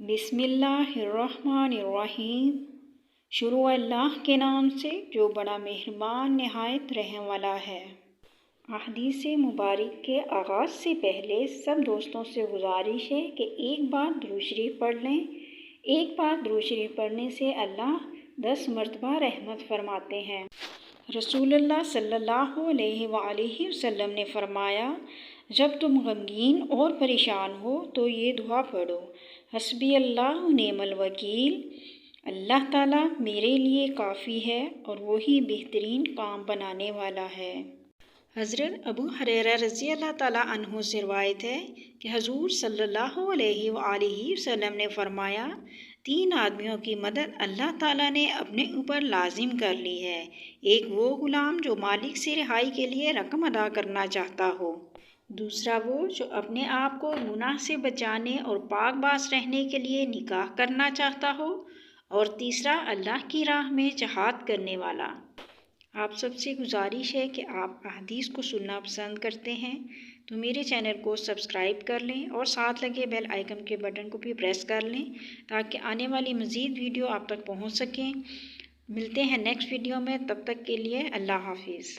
बिस्मिल्लाहिर्रहमानिर्रहीम। शुरू अल्लाह के नाम से जो बड़ा मेहरबान नहायत रहम वाला है। अहदीस मुबारक के आगाज़ से पहले सब दोस्तों से गुजारिश है कि एक बार दुरूद शरीफ पढ़ लें। एक बार दुरूद शरीफ पढ़ने से अल्लाह 10 मरतबा रहमत फरमाते हैं। रसूलुल्लाह सल्लल्लाहु अलैहि वसल्लम ने फरमाया, जब तुम गमगीन और परेशान हो तो ये दुआ पढ़ो, हस्बी अल्लाह नेमल वकील। अल्लाह ताला मेरे लिए काफ़ी है और वही बेहतरीन काम बनाने वाला है। हज़रत अबू हुरैरा रज़ी अल्लाह ताला अन्हु से रिवायत है कि हुज़ूर सल्लल्लाहु अलैहि वसल्लम ने फरमाया, 3 आदमियों की मदद अल्लाह ताला ने अपने ऊपर लाजिम कर ली है। एक वो गुलाम जो मालिक से रिहाई के लिए रकम अदा करना चाहता हो, दूसरा वो जो अपने आप को गुनाह से बचाने और पाकबाज रहने के लिए निकाह करना चाहता हो, और तीसरा अल्लाह की राह में जहाद करने वाला। आप सबसे गुजारिश है कि आप अहदीस को सुनना पसंद करते हैं तो मेरे चैनल को सब्सक्राइब कर लें और साथ लगे बेल आइकन के बटन को भी प्रेस कर लें ताकि आने वाली मज़ीद वीडियो आप तक पहुंच सकें। मिलते हैं नेक्स्ट वीडियो में, तब तक के लिए अल्लाह हाफिज़।